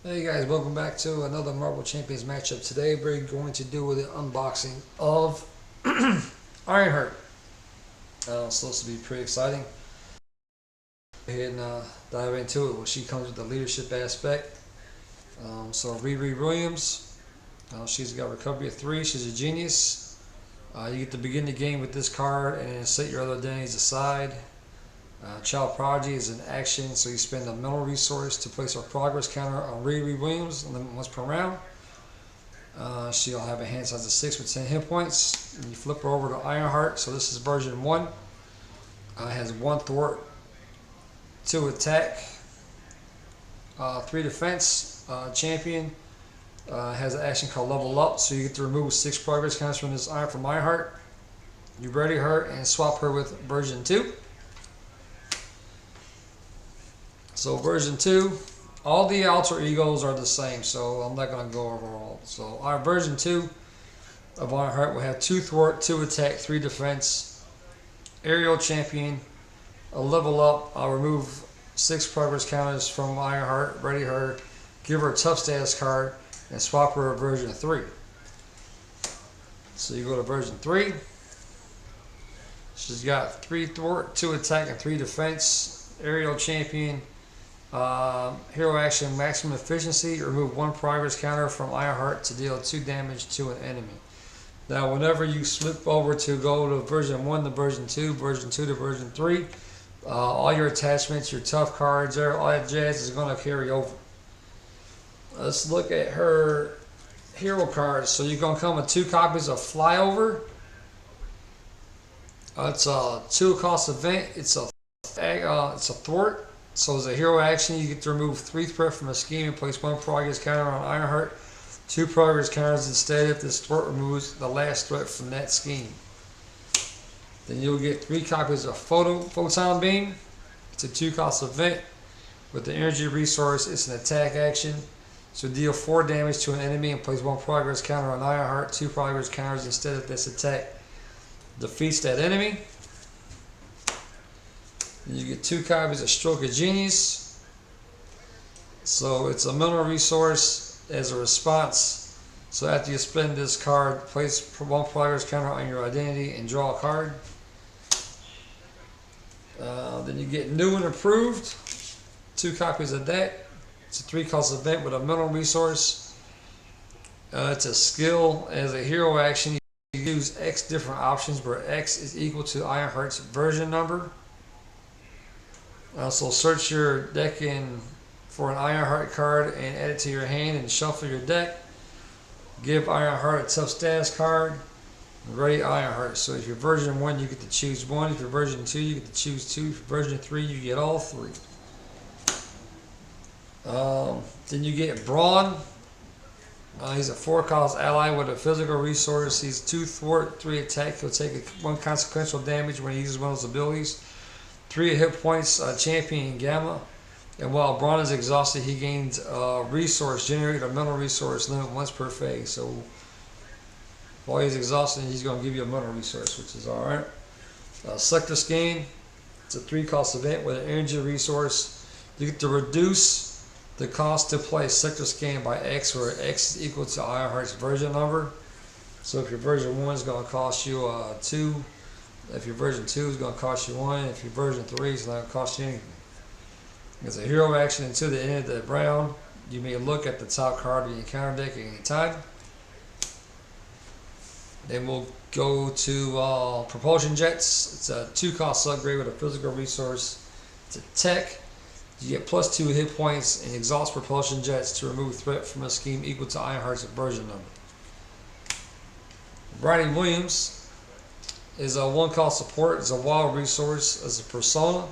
Hey guys, welcome back to another Marvel Champions matchup. Today we're going to do the unboxing of Ironheart. It's supposed to be pretty exciting. Go ahead and dive into it. Well, she comes with the leadership aspect. So Riri Williams, she's got recovery of 3. She's a genius. You get to begin the game with this card and then set your other identities aside. Child Prodigy is an action, so you spend a mental resource to place a progress counter on Riri Williams once per round. She'll have a hand size of 6 with 10 hit points. And you flip her over to Ironheart, so this is version 1. Has 1 thwart, 2 attack, 3 defense. Champion has an action called Level Up, so you get to remove 6 progress counters from Ironheart. You ready her and swap her with version 2. So version 2, all the alter egos are the same, so I'm not going to go over all. So our version 2 of Ironheart will have 2 thwart, 2 attack, 3 defense, aerial champion, a level up. I'll remove 6 progress counters from Ironheart, ready her, give her a tough status card, and swap her a version 3. So you go to version 3. She's got 3 thwart, 2 attack, and 3 defense, aerial champion. Hero action, maximum efficiency. Remove 1 progress counter from Ironheart to deal 2 damage to an enemy. Now whenever you flip over to go to version 1 to version 2, version 2 to version 3, all your attachments, your tough cards, all that jazz is going to carry over. Let's look at her hero cards. So you're going to come with 2 copies of Flyover. It's a 2 cost event. It's a thwart. So as a hero action, you get to remove 3 threat from a scheme and place 1 progress counter on Ironheart. 2 progress counters instead if this thwart removes the last threat from that scheme. Then you'll get 3 copies of Photon Beam. It's a 2 cost event. With the energy resource, it's an attack action. So deal 4 damage to an enemy and place 1 progress counter on Ironheart. 2 progress counters instead if this attack defeats that enemy. You get 2 copies of Stroke of Genius. So it's a mental resource as a response. So after you spend this card, place 1 progress counter on your identity and draw a card. Then you get New and Improved. 2 copies of that. It's a 3 cost event with a mental resource. It's a skill as a hero action. You use X different options where X is equal to Ironheart's version number. So search your deck for an Ironheart card and add it to your hand and shuffle your deck. Give Ironheart a tough status card. Ready Ironheart. So if you're version 1, you get to choose 1. If you're version 2, you get to choose 2. If you're version 3, you get all 3. Then you get Brawn. He's a 4 cost ally with a physical resource. He's 2 thwart, 3 attack. He'll take 1 consequential damage when he uses one of those abilities. 3 hit points, champion Gamma. And while Braun is exhausted, he gains resource, generate a mental resource limit once per phase. So while he's exhausted, he's going to give you a mental resource, which is alright. Sector Scan, it's a 3 cost event with an energy resource. You get to reduce the cost to play Sector Scan by X, where X is equal to Ironheart's version number. So if your version 1 is going to cost you 2. If your version 2 is going to cost you 1. If your version 3 is not going to cost you anything. As a hero action until the end of the round, you may look at the top card of your encounter deck at any time. Then we'll go to Propulsion Jets. It's a 2 cost upgrade with a physical resource. It's a tech. You get plus 2 hit points and exhaust Propulsion Jets to remove threat from a scheme equal to Ironheart's version number. Bridie Williams is a 1 cost support. It's a wild resource as a persona.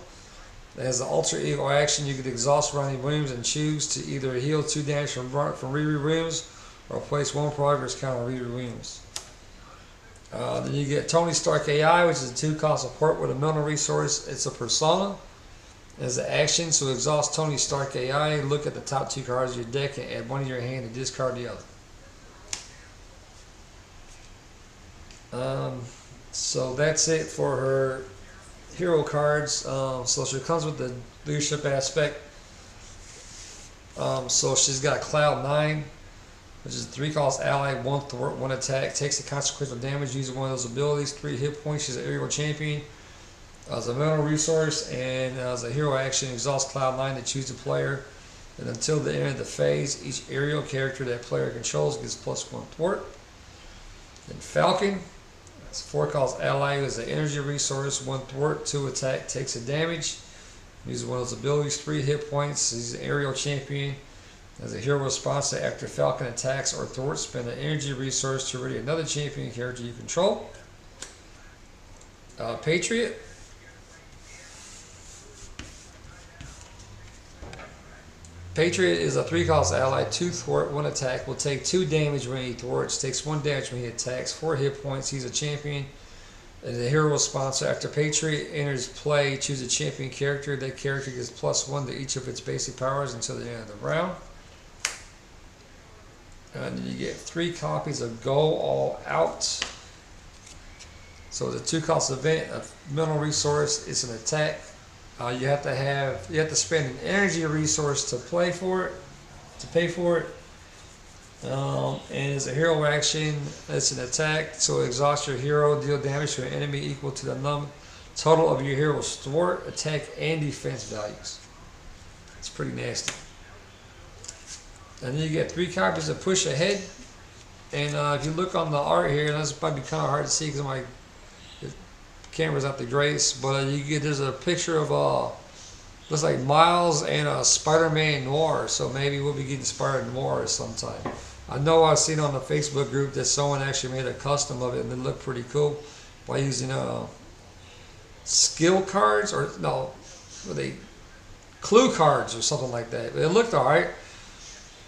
It has an alter ego action. You can exhaust Ronnie Williams and choose to either heal 2 damage from Riri Williams or place 1 progress count on Riri Williams. Then you get Tony Stark AI, which is a 2 cost support with a mental resource. It's a persona as an action. So exhaust Tony Stark AI, look at the top 2 cards of your deck and add 1 to your hand and discard the other. So that's it for her hero cards. So she comes with the leadership aspect. So she's got Cloud 9, which is 3 cost ally, 1 thwart, 1 attack, takes the consequential damage using one of those abilities, 3 hit points. She's an aerial champion. As a mental resource and as a hero action, exhaust Cloud 9 to choose a player. And until the end of the phase, each aerial character that player controls gets +1 thwart. Then Falcon, it's 4 cost ally, who is an energy resource, 1 thwart, 2 attack, takes a damage. Uses one of those abilities, 3 hit points. He's an aerial champion. As a hero response to after Falcon attacks or thwarts, spend an energy resource to ready another champion character you control. Patriot. Patriot is a 3 cost ally, 2 thwart, 1 attack, will take 2 damage when he thwarts, takes 1 damage when he attacks, 4 hit points. He's a champion. As a hero response after Patriot enters play, choose a champion character. That character gets +1 to each of its basic powers until the end of the round. And then you get 3 copies of Go All Out. So it's a 2 cost event, a mental resource, it's an attack. You have to spend an energy resource to pay for it. And as a hero action, it's an attack. So exhaust your hero, deal damage to an enemy equal to the total of your hero's thwart, attack, and defense values. It's pretty nasty. And then you get 3 copies of Push Ahead. And if you look on the art here, that's probably kind of hard to see because my camera's not the greatest, but there's a picture of looks like Miles and Spider-Man Noir. So maybe we'll be getting Spider-Man Noir sometime. I know I've seen on the Facebook group that someone actually made a custom of it and it looked pretty cool by using skill cards or no, were they clue cards or something like that. But it looked alright.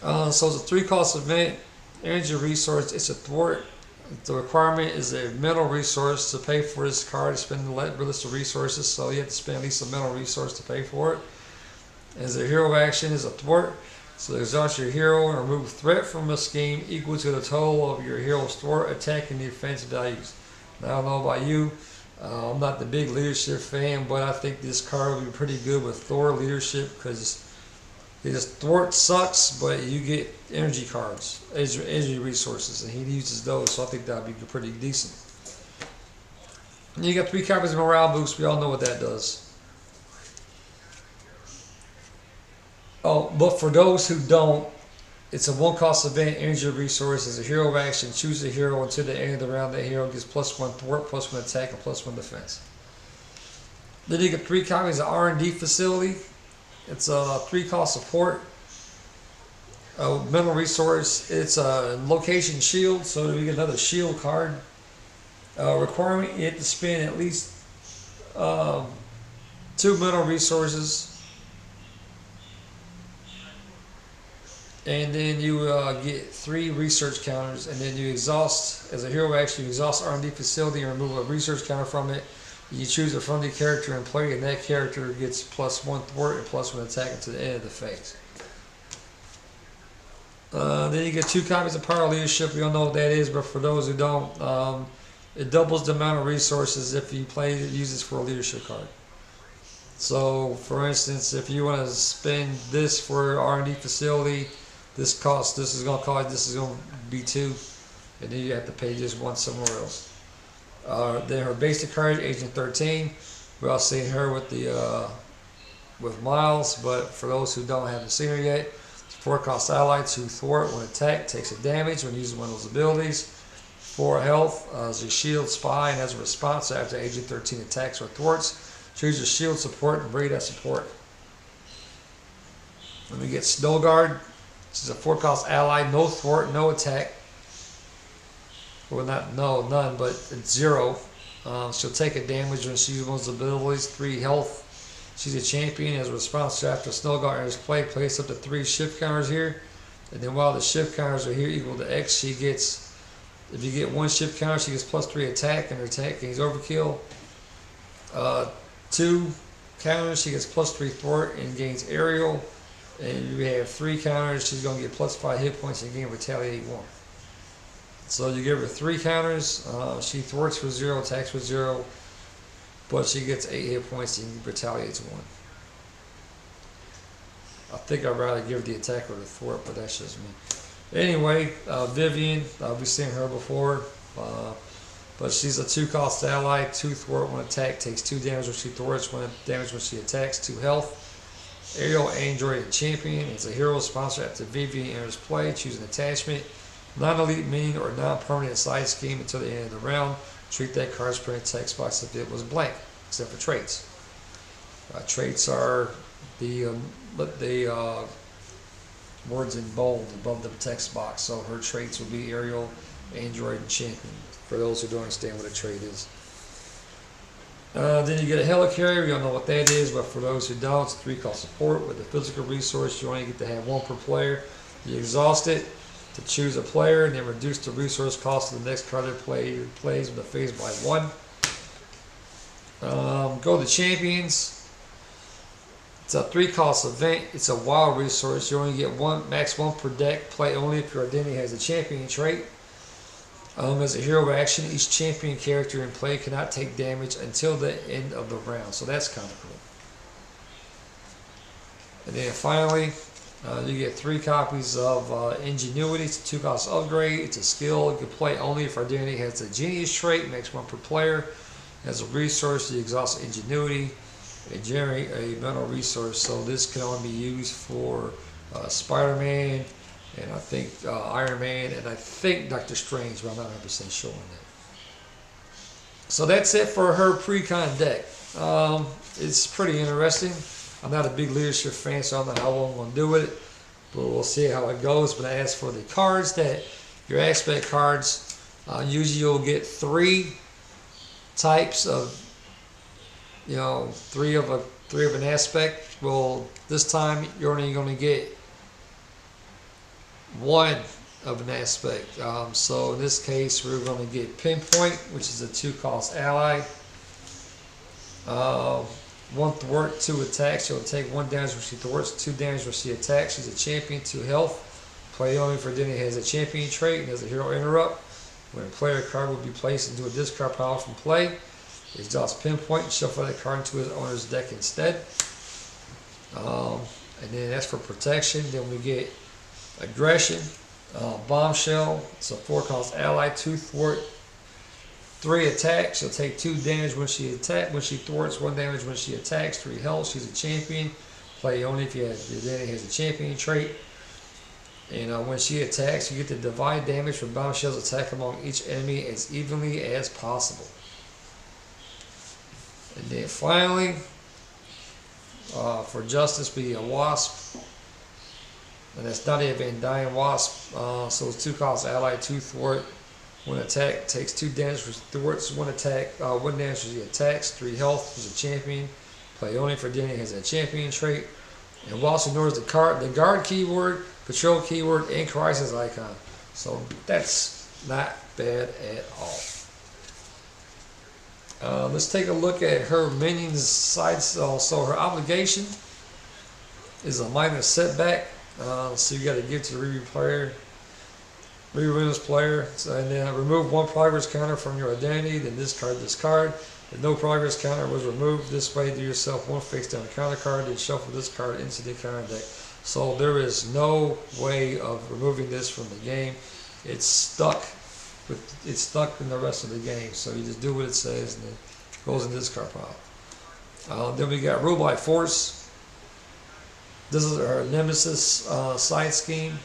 So it's a 3 cost event, energy resource, it's a thwart. The requirement is a mental resource to pay for this card to spend the list of resources, so you have to spend at least a mental resource to pay for it. As a hero action is a thwart, so exhaust your hero and remove threat from a scheme equal to the total of your hero's thwart, attack, and defense values. Now, I don't know about you, I'm not the big leadership fan, but I think this card will be pretty good with Thor leadership because his thwart sucks, but you get energy cards, energy resources, and he uses those, so I think that would be pretty decent. And you got 3 copies of Morale Boost. We all know what that does. Oh, but for those who don't, it's a 1 cost event, energy resource. As a hero action, choose a hero until the end of the round. That hero gets +1 thwart, +1 attack, and +1 defense. Then you get 3 copies of R&D Facility. It's a 3 cost support, a mental resource. It's a location shield, so we get another shield card. Requirement, you have to spend at least 2 mental resources. And then you get 3 research counters, and then you exhaust, as a hero action, you exhaust R&D Facility and remove a research counter from it. You choose a friendly character and play, and that character gets +1 thwart and +1 attack until the end of the phase. Then you get 2 copies of Power Leadership. We all know what that is, but for those who don't, it doubles the amount of resources if you use this for a leadership card. So, for instance, if you want to spend this for R&D Facility, this is going to be 2, and then you have to pay just 1 somewhere else. Then her basic card, Agent 13. We all seen her with with Miles, but for those who haven't seen her yet, 4 cost ally, 2 thwart, 1 attack, takes a damage when using one of those abilities. 4 health, as a shield spy, and as a response after Agent 13 attacks or thwarts, choose your shield support and bring that support. Then we get Snow Guard. She's a 4 cost ally, no thwart, no attack. Well, none, but it's 0. She'll take a damage when she uses one of those abilities. 3 health. She's a champion. As a response to after Snow Guard enters play, place up to 3 shift counters here. And then while the shift counters are here equal to X, she gets, if you get 1 shift counter, she gets +3 attack, and her attack gains overkill. 2 counters, she gets +3 thwart and gains aerial. And you have 3 counters, she's going to get +5 hit points and gain retaliate 1. So you give her 3 counters, she thwarts for 0, attacks for 0, but she gets 8 hit points and retaliates 1. I think I'd rather give the attacker the thwart, but that's just me. Anyway, Vivian, we've seen her before, but she's a 2-cost ally, 2 thwart, 1 attack, takes 2 damage when she thwarts, 1 damage when she attacks, 2 health. Aerial Android and Champion. It's a hero sponsor after Vivian enters play. Choose an attachment, non-elite minion or non-permanent side scheme until the end of the round. Treat that card's print text box if it was blank, except for traits. Traits are the words in bold above the text box. So her traits will be Aerial, Android, and Champion. For those who don't understand what a trait is. Then you get a helicarrier. You don't know what that is, but for those who don't, it's a 3-cost support with a physical resource. You only get to have 1 per player. You exhaust it to choose a player, and then reduce the resource cost of the next card that plays with the phase by 1. Go to Champions. It's a 3-cost event. It's a wild resource. You only get max 1 per deck. Play only if your identity has a champion trait. As a hero action, each champion character in play cannot take damage until the end of the round. So that's kind of cool. And then finally, you get 3 copies of Ingenuity. It's a 2-cost upgrade. It's a skill. You can play only if our identity has a genius trait, makes 1 per player. As a resource, you exhaust Ingenuity and generate a mental resource. So this can only be used for Spider-Man, and I think Iron Man, and I think Doctor Strange, but I'm not 100% sure on that. So that's it for her pre-con deck. It's pretty interesting. I'm not a big leadership fan, so I don't know how long I'm going to do with it, but we'll see how it goes. But as for the cards, that your aspect cards, usually you'll get 3 types of, 3 of an aspect. Well, this time you're only going to get 1 of an aspect. So in this case, we're going to get Pinpoint, which is a 2-cost ally. 1 thwart, 2 attacks. She'll take 1 damage when she thwarts, 2 damage when she attacks. She's a champion, 2 health. Play only for identity has a champion trait and has a hero interrupt. When a player card will be placed into a discard pile from play, exhaust Pinpoint and shuffle that card into his owner's deck instead. And then that's for protection. Then we get Aggression, Bombshell. It's a 4-cost ally, 2 thwart, 3 attacks. She'll take 2 damage when she thwarts, 1 damage when she attacks, 3 health. She's a champion. Play only if your identity has a champion trait. And when she attacks, you get to divide damage from Bombshell's attack among each enemy as evenly as possible. And then finally, for Justice, be a Wasp. And that's not a Van Dyne Wasp. So it's 2-cost ally, 2 thwart, 1 attack, takes 2 damage for thwarts, 1 attack, 1 damage for the attacks, 3 health. Is a champion. Play only for identity has a champion trait. And Wasp ignores the guard keyword, patrol keyword, and crisis icon. So that's not bad at all. Let's take a look at her minions side. So her obligation is a minor setback. So you got to give to the review winners player. So, and then remove 1 progress counter from your identity. Then discard this card. If no progress counter was removed, this way do yourself 1 face down counter card. Then shuffle this card into the counter deck. So there is no way of removing this from the game. It's stuck in the rest of the game. So you just do what it says, and it goes in this card pile. Then we got Rule by Force. This is our Nemesis side scheme.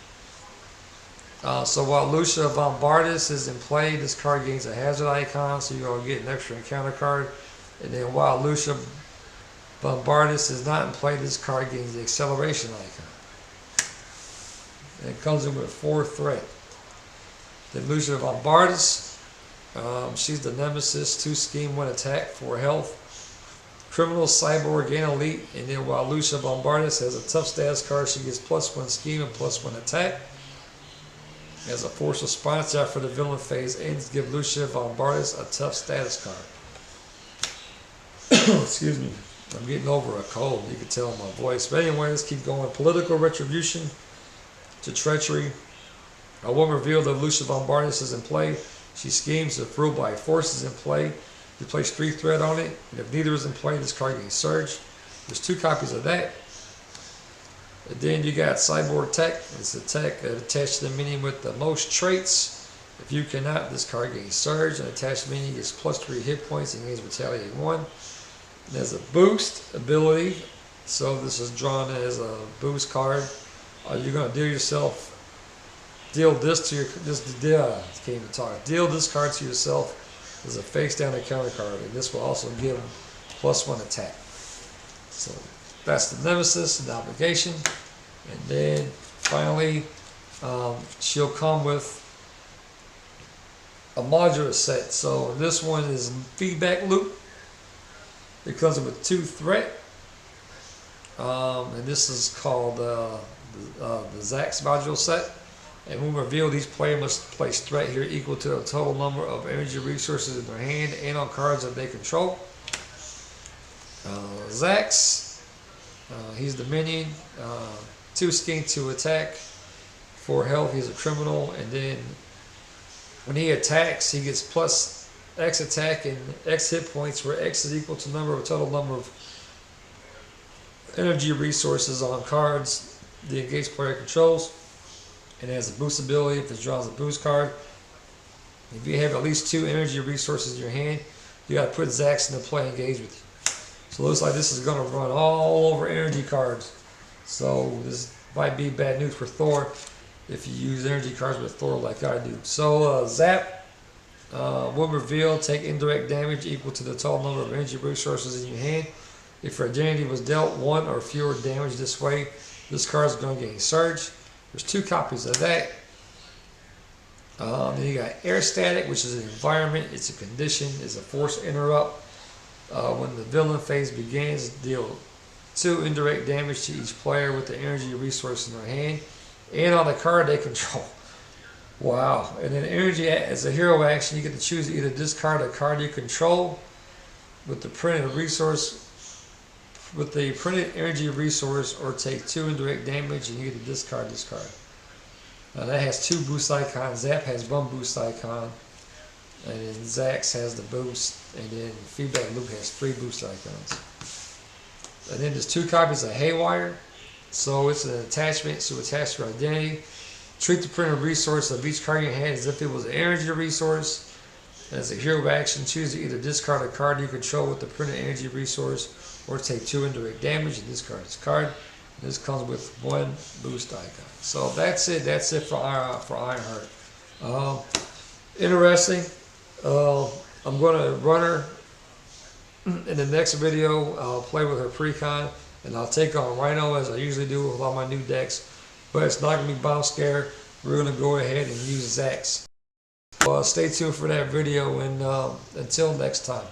So while Lucia Bombardus is in play, this card gains a hazard icon, so you're going to get an extra encounter card. And then while Lucia Bombardus is not in play, this card gains the acceleration icon. And it comes in with 4 threat. Then Lucia Bombardus, she's the Nemesis, 2 scheme, 1 attack, 4 health. Criminal, Cyborg, and Elite. And then while Lucia Bombardus has a tough status card, she gets +1 scheme and +1 attack. As a force response after the villain phase ends, give Lucia Bombardus a tough status card. Excuse me, I'm getting over a cold. You can tell in my voice. But anyway, let's keep going. Political retribution to treachery. I won't reveal that Lucia Bombardus is in play. She schemes if Rule by Force is in play. You place 3 threat on it, and if neither is in play, this card gains Surge. There's 2 copies of that. And Then you got Cyborg Tech. It's a tech attached to the minion with the most traits. If you cannot, this card gains Surge, and attached minion gets +3 hit points and gains Retaliate 1. There's a boost ability, so this is drawn as a boost card. You're gonna deal this to your deal this card to yourself as a face down and counter card, and this will also give them +1 attack. So that's the Nemesis and the obligation, and then finally she'll come with a module set. So this one is feedback loop. It comes with 2 threat, and this is called the Zax Module Set. And when revealed, each player must place threat here equal to the total number of energy resources in their hand and on cards that they control. Zax, he's the minion. 2 skin, 2 attack, 4 health. He's a criminal, and then when he attacks, he gets +X attack and X hit points, where X is equal to total number of energy resources on cards the engaged player controls. And it has a boost ability if it draws a boost card. If you have at least 2 energy resources in your hand, you got to put Zax into play and engage with you. So it looks like this is going to run all over energy cards. So this might be bad news for Thor if you use energy cards with Thor like I do. So Zap, when revealed, take indirect damage equal to the total number of energy resources in your hand. If your identity was dealt 1 or fewer damage this way, this card is going to gain Surge. There's 2 copies of that. Then you got Air Static, which is an environment. It's a condition. It's a force interrupt. When the villain phase begins, deal 2 indirect damage to each player with the energy resource in their hand and on the card they control. Wow. And then energy, as a hero action, you get to choose to either discard a card you control with the printed energy resource, or take 2 indirect damage and you get to discard this card. Now that has 2 boost icons. Zap has 1 boost icon, and then Zax has the boost, and then Feedback Loop has 3 boost icons. And then there's 2 copies of Haywire. So it's an attachment to attach your identity. Treat the printed resource of each card in your hand as if it was an energy resource. As a hero action, choose to either discard a card you control with the printed energy resource, or take 2 indirect damage and discard this card. This comes with 1 boost icon. So that's it. That's it for Ironheart. Interesting. I'm going to run her in the next video. I'll play with her pre-con, and I'll take on Rhino as I usually do with all my new decks. But it's not going to be Bomb Scare. We're going to go ahead and use Zax. Stay tuned for that video, and until next time.